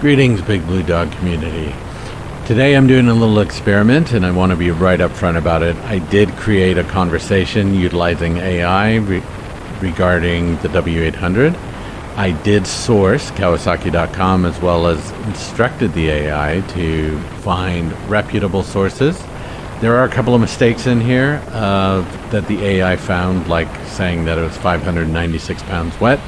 Greetings, Big Blue Dog community. Today I'm doing a little experiment and I want to be right up front about it. I did create a conversation utilizing AI regarding the W800. I did source Kawasaki.com as well as instructed the AI to find reputable sources. There are a couple of mistakes in here that the AI found, like saying that it was 596 pounds wet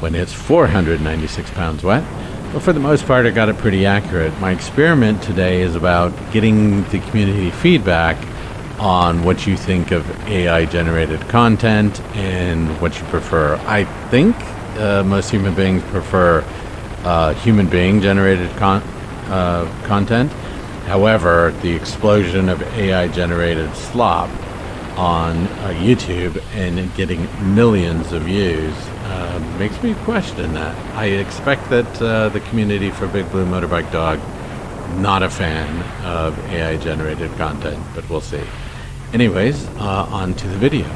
when it's 496 pounds wet. But for the most part, I got it pretty accurate. My experiment today is about getting the community feedback on what you think of AI-generated content and what you prefer. I think most human beings prefer human being-generated content. However, the explosion of AI-generated slop on YouTube and getting millions of views makes me question that. I expect that the community for Big Blue Motorbike Dog, not a fan of AI-generated content, but we'll see. Anyways, on to the video.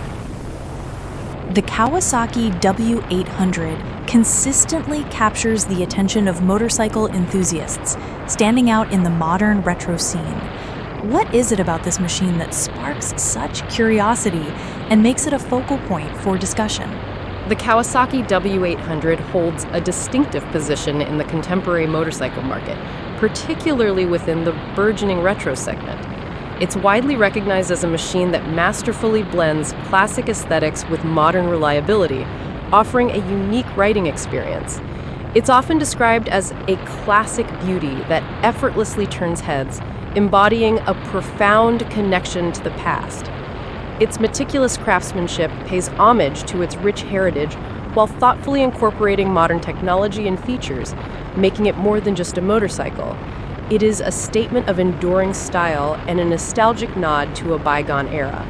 The Kawasaki W800 consistently captures the attention of motorcycle enthusiasts, standing out in the modern retro scene. What is it about this machine that sparks such curiosity and makes it a focal point for discussion? The Kawasaki W800 holds a distinctive position in the contemporary motorcycle market, particularly within the burgeoning retro segment. It's widely recognized as a machine that masterfully blends classic aesthetics with modern reliability, offering a unique riding experience. It's often described as a classic beauty that effortlessly turns heads, embodying a profound connection to the past. Its meticulous craftsmanship pays homage to its rich heritage while thoughtfully incorporating modern technology and features, making it more than just a motorcycle. It is a statement of enduring style and a nostalgic nod to a bygone era.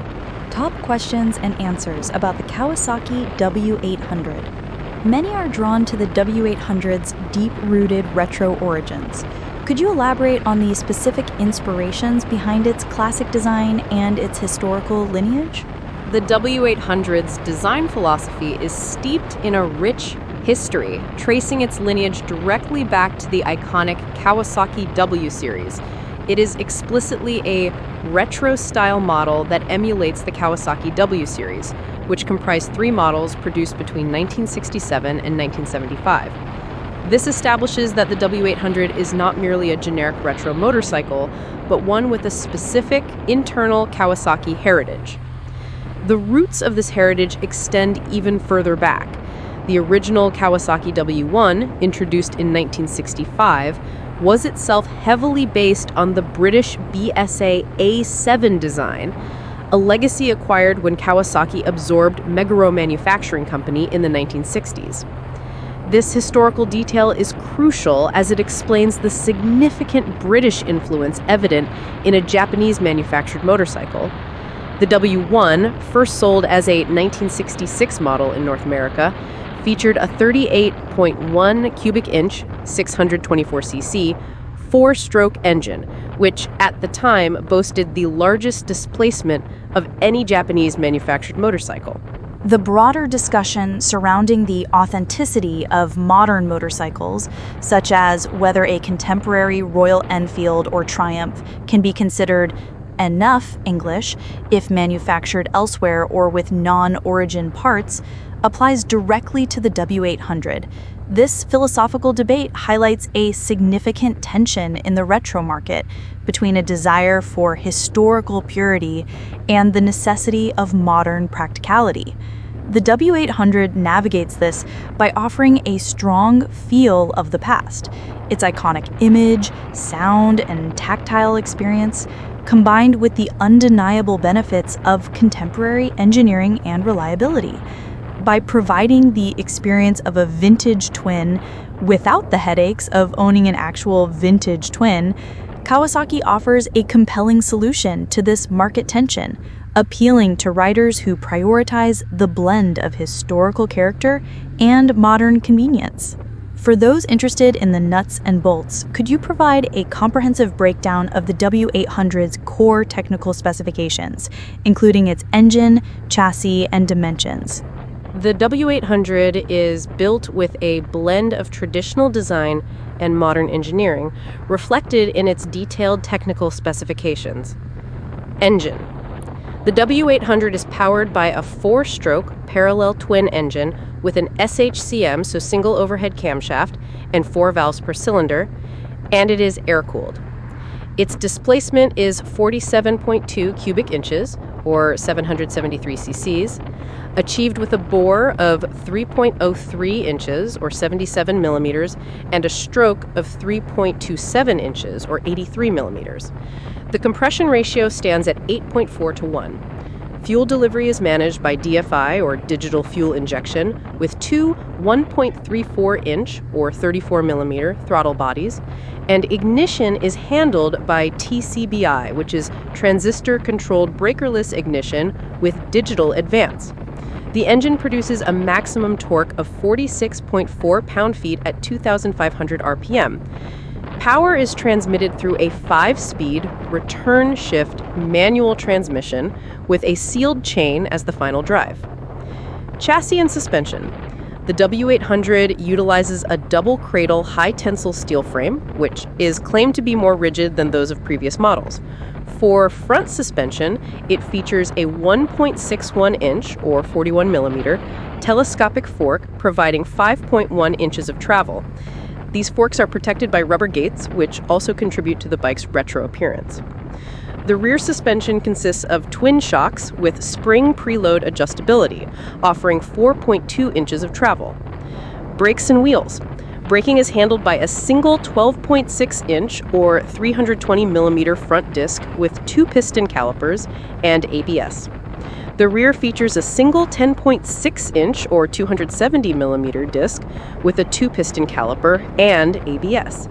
Top questions and answers about the Kawasaki W800. Many are drawn to the W800's deep-rooted retro origins. Could you elaborate on the specific inspirations behind its classic design and its historical lineage? The W800's design philosophy is steeped in a rich history, tracing its lineage directly back to the iconic Kawasaki W series. It is explicitly a retro-style model that emulates the Kawasaki W series, which comprised 3 models produced between 1967 and 1975. This establishes that the W800 is not merely a generic retro motorcycle, but one with a specific internal Kawasaki heritage. The roots of this heritage extend even further back. The original Kawasaki W1, introduced in 1965, was itself heavily based on the British BSA A7 design, a legacy acquired when Kawasaki absorbed Meguro Manufacturing Company in the 1960s. This historical detail is crucial as it explains the significant British influence evident in a Japanese-manufactured motorcycle. The W1, first sold as a 1966 model in North America, featured a 38.1 cubic inch, 624cc, 4-stroke engine, which at the time boasted the largest displacement of any Japanese-manufactured motorcycle. The broader discussion surrounding the authenticity of modern motorcycles, such as whether a contemporary Royal Enfield or Triumph can be considered enough English if manufactured elsewhere or with non-origin parts, applies directly to the W800. This philosophical debate highlights a significant tension in the retro market between a desire for historical purity and the necessity of modern practicality. The W800 navigates this by offering a strong feel of the past. Its iconic image, sound, and tactile experience, combined with the undeniable benefits of contemporary engineering and reliability. By providing the experience of a vintage twin without the headaches of owning an actual vintage twin, Kawasaki offers a compelling solution to this market tension, appealing to riders who prioritize the blend of historical character and modern convenience. For those interested in the nuts and bolts, could you provide a comprehensive breakdown of the W800's core technical specifications, including its engine, chassis, and dimensions? The W800 is built with a blend of traditional design and modern engineering, reflected in its detailed technical specifications. Engine. The W800 is powered by a 4-stroke parallel twin engine with an SHCM, so single overhead camshaft, and 4 valves per cylinder, and it is air-cooled. Its displacement is 47.2 cubic inches, or 773 cc's, achieved with a bore of 3.03 inches, or 77 millimeters, and a stroke of 3.27 inches, or 83 millimeters. The compression ratio stands at 8.4 to 1. Fuel delivery is managed by DFI, or digital fuel injection, with two 1.34-inch, or 34 millimeter, throttle bodies, and ignition is handled by TCBI, which is transistor-controlled breakerless ignition with digital advance. The engine produces a maximum torque of 46.4 pound-feet at 2,500 RPM. Power is transmitted through a 5-speed return-shift manual transmission with a sealed chain as the final drive. Chassis and suspension. The W800 utilizes a double cradle high-tensile steel frame, which is claimed to be more rigid than those of previous models. For front suspension, it features a 1.61-inch, or 41 millimeter, telescopic fork providing 5.1 inches of travel. These forks are protected by rubber gates, which also contribute to the bike's retro appearance. The rear suspension consists of twin shocks with spring preload adjustability, offering 4.2 inches of travel. Brakes and wheels. Braking is handled by a single 12.6-inch or 320 millimeter front disc with 2 piston calipers and ABS. The rear features a single 10.6-inch or 270 millimeter disc with a 2-piston caliper and ABS.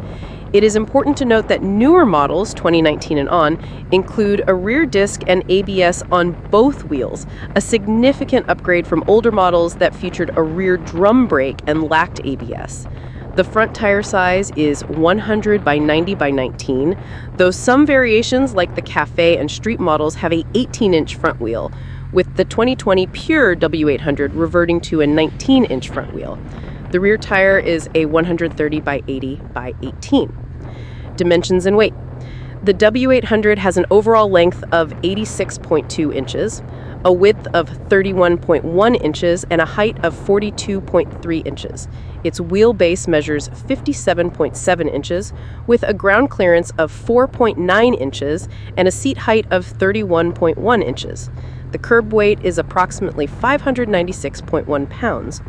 It is important to note that newer models, 2019 and on, include a rear disc and ABS on both wheels, a significant upgrade from older models that featured a rear drum brake and lacked ABS. The front tire size is 100 by 90 by 19, though some variations like the Cafe and Street models have a 18-inch front wheel, with the 2020 Pure W800 reverting to a 19-inch front wheel. The rear tire is a 130 by 80 by 18. Dimensions and weight. The W800 has an overall length of 86.2 inches, a width of 31.1 inches, and a height of 42.3 inches. Its wheelbase measures 57.7 inches, with a ground clearance of 4.9 inches and a seat height of 31.1 inches. The curb weight is approximately 596.1 pounds.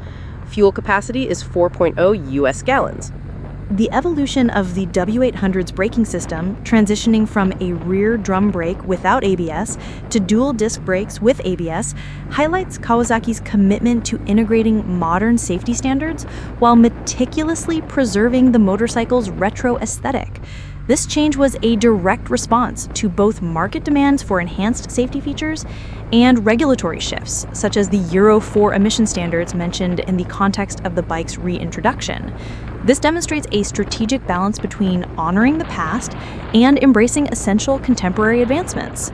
Fuel capacity is 4.0 U.S. gallons. The evolution of the W800's braking system, transitioning from a rear drum brake without ABS to dual disc brakes with ABS, highlights Kawasaki's commitment to integrating modern safety standards while meticulously preserving the motorcycle's retro aesthetic. This change was a direct response to both market demands for enhanced safety features and regulatory shifts, such as the Euro 4 emission standards mentioned in the context of the bike's reintroduction. This demonstrates a strategic balance between honoring the past and embracing essential contemporary advancements.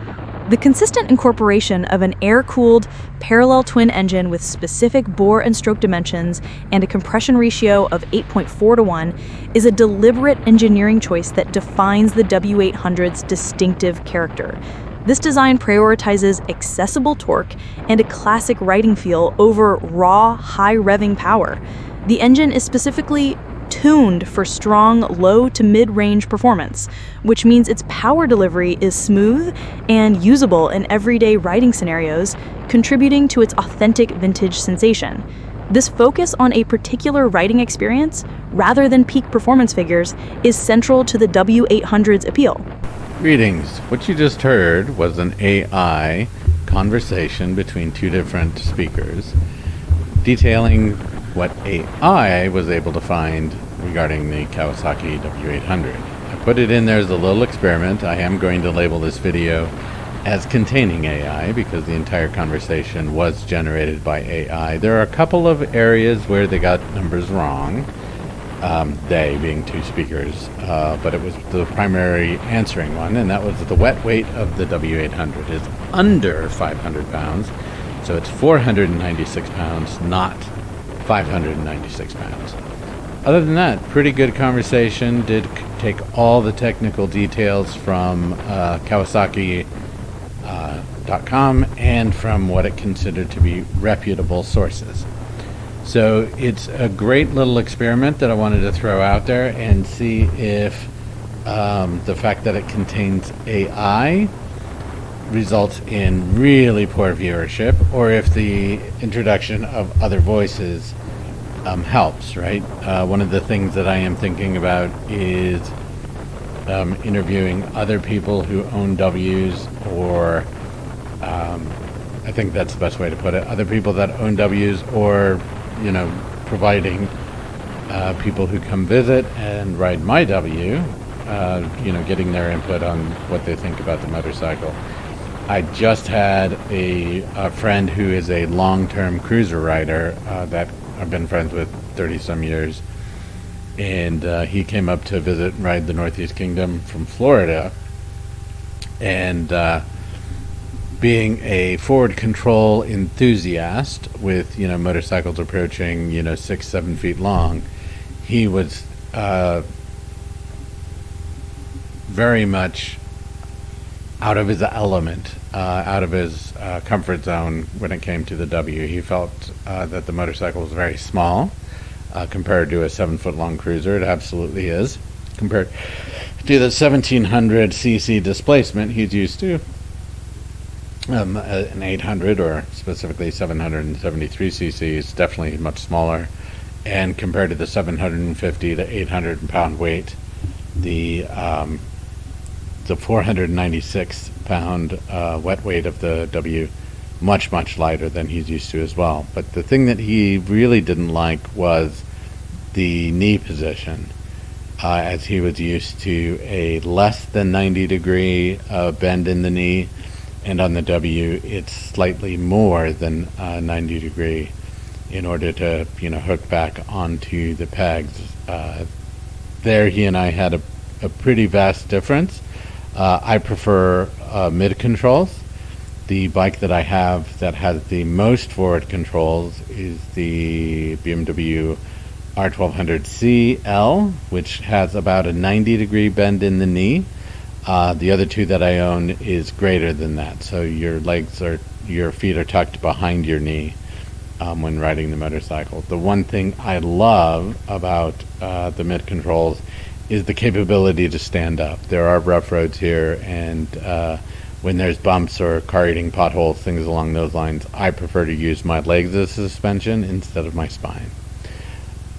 The consistent incorporation of an air-cooled, parallel twin engine with specific bore and stroke dimensions and a compression ratio of 8.4 to 1 is a deliberate engineering choice that defines the W800's distinctive character. This design prioritizes accessible torque and a classic riding feel over raw, high-revving power. The engine is specifically tuned for strong low to mid-range performance, which means its power delivery is smooth and usable in everyday riding scenarios, contributing to its authentic vintage sensation. This focus on a particular riding experience, rather than peak performance figures, is central to the W800's appeal. Greetings. What you just heard was an AI conversation between two different speakers detailing what AI was able to find regarding the Kawasaki W800. I put it in there as a little experiment. I am going to label this video as containing AI because the entire conversation was generated by AI. There are a couple of areas where they got numbers wrong, they being two speakers, but it was the primary answering one, and that was the wet weight of the W800 is under 500 pounds. So it's 496 pounds, not 596 pounds. Other than that, pretty good conversation. Did take all the technical details from Kawasaki.com and from what it considered to be reputable sources. So it's a great little experiment that I wanted to throw out there and see if the fact that it contains AI results in really poor viewership, or if the introduction of other voices helps, right? One of the things that I am thinking about is interviewing other people who own W's, or I think that's the best way to put it, other people that own W's, or providing people who come visit and ride my W, getting their input on what they think about the motorcycle. I just had a friend who is a long-term cruiser rider that I've been friends with 30-some years, and he came up to visit and ride the Northeast Kingdom from Florida, and being a forward control enthusiast with motorcycles approaching 6-7 feet long, he was very much out of his element, out of his comfort zone when it came to the W. He felt that the motorcycle was very small compared to a 7-foot long cruiser. It absolutely is, compared to the 1700 cc displacement he's used to. An 800, or specifically 773 cc, is definitely much smaller, and compared to the 750 to 800 pound weight, the 496 pound wet weight of the W, much lighter than he's used to as well. But the thing that he really didn't like was the knee position, as he was used to a less than 90 degree bend in the knee, and on the W it's slightly more than 90 degree in order to hook back onto the pegs. There he and I had a pretty vast difference. I prefer mid controls. The bike that I have that has the most forward controls is the BMW R1200CL, which has about a 90 degree bend in the knee. The other two that I own is greater than that, so your feet are tucked behind your knee when riding the motorcycle. The one thing I love about the mid controls is the capability to stand up. There are rough roads here, and when there's bumps or car eating potholes, things along those lines, I prefer to use my legs as suspension instead of my spine.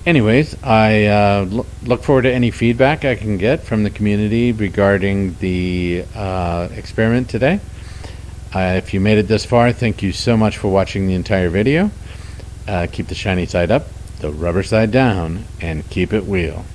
Anyways, I look forward to any feedback I can get from the community regarding the experiment today. If you made it this far, thank you so much for watching the entire video. Keep the shiny side up, the rubber side down, and keep it wheel.